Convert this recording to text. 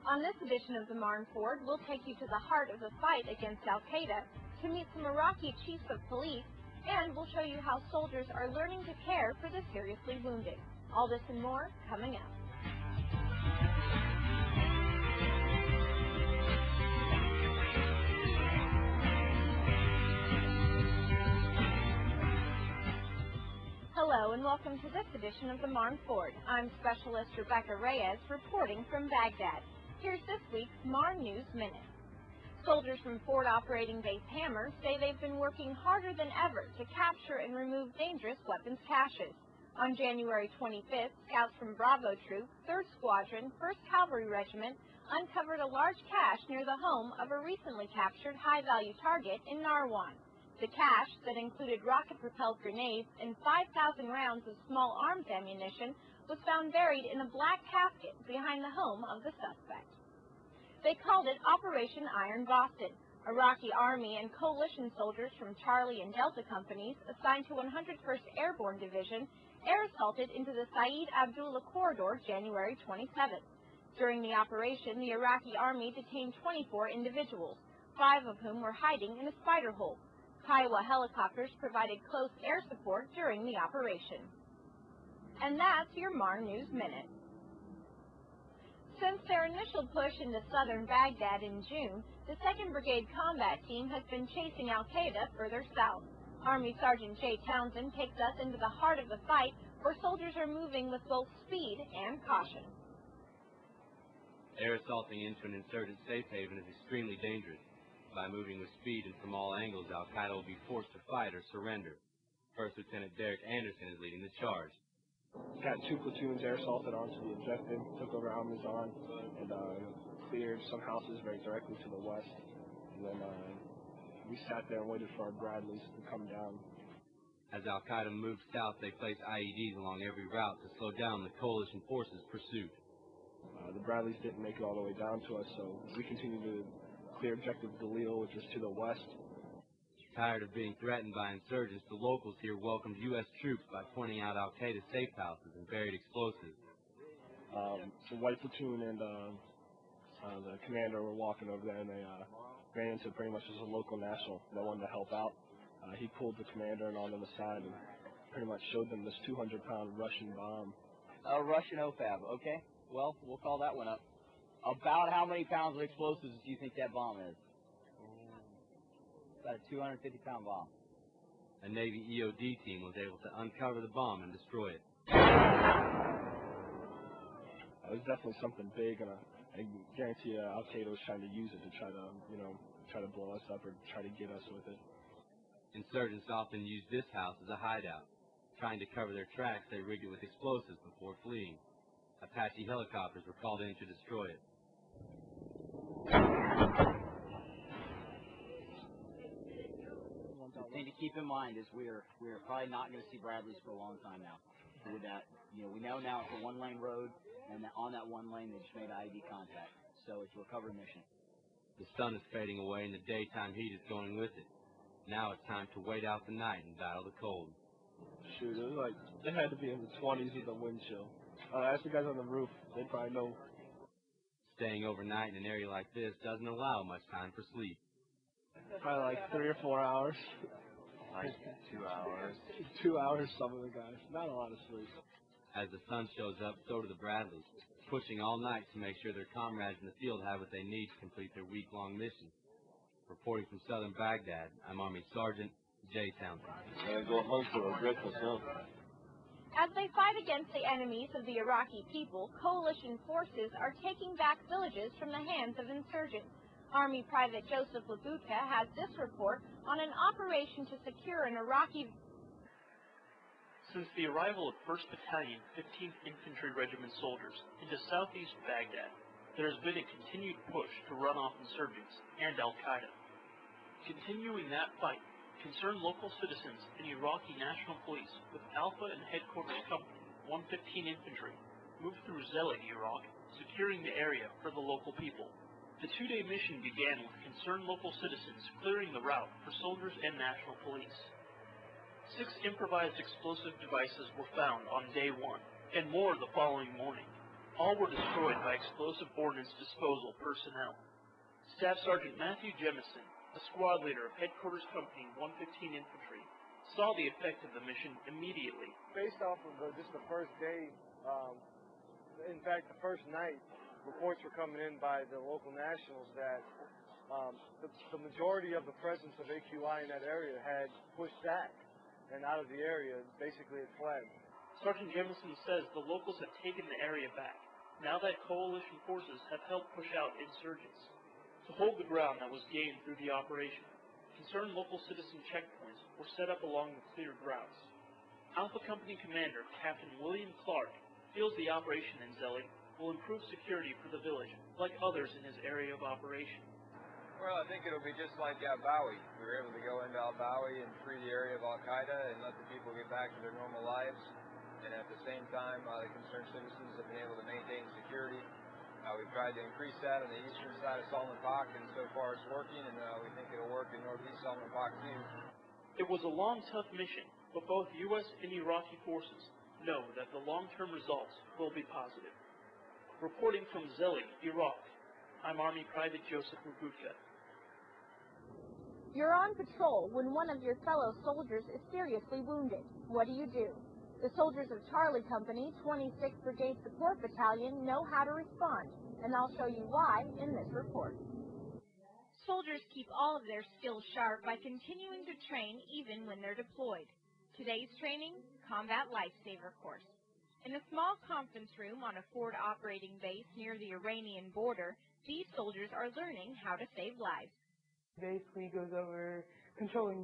On this edition of the Marne Forward, we'll take you to the heart of the fight against Al-Qaeda, to meet some Iraqi chiefs of police, and we'll show you how soldiers are learning to care for the seriously wounded. All this and more coming up. Hello and welcome to this edition of the Marne Forward. I'm Specialist Rebecka Reyes reporting from Baghdad. Here's this week's Marne News Minute. Soldiers from Forward Operating Base Hammer say they've been working harder than ever to capture and remove dangerous weapons caches. On January 25th, scouts from Bravo Troop, 3rd Squadron, 1st Cavalry Regiment uncovered a large cache near the home of a recently captured high-value target in Narwan. The cache, that included rocket-propelled grenades and 5,000 rounds of small arms ammunition, was found buried in a black casket behind the home of the suspect. They called it Operation Iron Boston. Iraqi Army and coalition soldiers from Charlie and Delta companies assigned to 101st Airborne Division air assaulted into the Saeed Abdullah Corridor January 27th. During the operation, the Iraqi Army detained 24 individuals, 5 of whom were hiding in a spider hole. Kiowa helicopters provided close air support during the operation. And that's your Marne News Minute. Since their initial push into southern Baghdad in June, the 2nd Brigade Combat Team has been chasing Al-Qaeda further south. Army Sergeant Jay Townsend takes us into the heart of the fight, where soldiers are moving with both speed and caution. Air assaulting into an insurgent safe haven is extremely dangerous. By moving with speed and from all angles, Al-Qaeda will be forced to fight or surrender. First Lieutenant Derek Anderson is leading the charge. Got 2 platoons air assaulted onto the objective, took over Al-Mizan, and cleared some houses very directly to the west. And then we sat there and waited for our Bradleys to come down. As Al-Qaeda moved south, they placed IEDs along every route to slow down the coalition forces' pursuit. The Bradleys didn't make it all the way down to us, so we continued to clear objective Galil, which was to the west. Tired of being threatened by insurgents, the locals here welcomed U.S. troops by pointing out Al-Qaeda safe houses and buried explosives. The white platoon and the commander were walking over there, and they ran into pretty much as a local national that wanted to help out. He pulled the commander and on them aside and pretty much showed them this 200-pound Russian bomb. A Russian OFAB, okay. Well, we'll call that one up. About how many pounds of explosives do you think that bomb is? About a 250-pound bomb. A Navy EOD team was able to uncover the bomb and destroy it. It was definitely something big, and I guarantee you Al-Qaeda was trying to use it to try to blow us up or try to get us with it. Insurgents often use this house as a hideout. Trying to cover their tracks, they rigged it with explosives before fleeing. Apache helicopters were called in to destroy it. The thing to keep in mind is we're probably not going to see Bradleys for a long time now. With that, we know now it's a 1-lane road, and on that 1 lane they just made IED contact. So it's a recovery mission. The sun is fading away and the daytime heat is going with it. Now it's time to wait out the night and battle the cold. Shoot, it was like, it had to be in the 20s with the wind chill. Ask the guys on the roof, they probably know. Staying overnight in an area like this doesn't allow much time for sleep. Probably like 3 or 4 hours. Like 2 hours. 2 hours, some of the guys. Not a lot of sleep. As the sun shows up, so do the Bradleys, pushing all night to make sure their comrades in the field have what they need to complete their week-long mission. Reporting from southern Baghdad, I'm Army Sergeant Jay Townsend. Go home for a breakfast, huh? As they fight against the enemies of the Iraqi people, coalition forces are taking back villages from the hands of insurgents. Army Private Joseph Labutka has this report on an operation to secure an Iraqi. Since the arrival of 1st Battalion, 15th Infantry Regiment soldiers into southeast Baghdad, there has been a continued push to run off insurgents and Al-Qaeda. Continuing that fight, concerned local citizens and Iraqi National Police with Alpha and Headquarters Company 115 Infantry moved through Zelig, Iraq, securing the area for the local people. The 2-day mission began with concerned local citizens clearing the route for soldiers and National Police. 6 improvised explosive devices were found on day 1, and more the following morning. All were destroyed by explosive ordnance disposal personnel. Staff Sergeant Matthew Jemison, a squad leader of Headquarters Company 115 Infantry, saw the effect of the mission immediately. Based off of just the first day, in fact, the first night, reports were coming in by the local nationals that the majority of the presence of AQI in that area had pushed back and out of the area, basically had fled. Sergeant Jemison says the locals have taken the area back, now that coalition forces have helped push out insurgents. To hold the ground that was gained through the operation, concerned local citizen checkpoints were set up along the cleared routes. Alpha Company Commander Captain William Clark feels the operation in Zelig will improve security for the village, like others in his area of operation. Well, I think it'll be just like Al-Bawi. We were able to go into Al-Bawi and free the area of Al-Qaeda and let the people get back to their normal lives. And at the same time, the concerned citizens have been able to maintain security. We've tried to increase that on the eastern side of Salman Pak, and so far it's working, and we think it'll work in northeast Salman Pak too. It was a long, tough mission, but both U.S. and Iraqi forces know that the long-term results will be positive. Reporting from Zelig, Iraq, I'm Army Private Joseph Rebecka. You're on patrol when one of your fellow soldiers is seriously wounded. What do? The soldiers of Charlie Company, 26th Brigade Support Battalion, know how to respond, and I'll show you why in this report. Soldiers keep all of their skills sharp by continuing to train even when they're deployed. Today's training, Combat Lifesaver course. In a small conference room on a Forward Operating Base near the Iranian border, these soldiers are learning how to save lives. Basically goes over controlling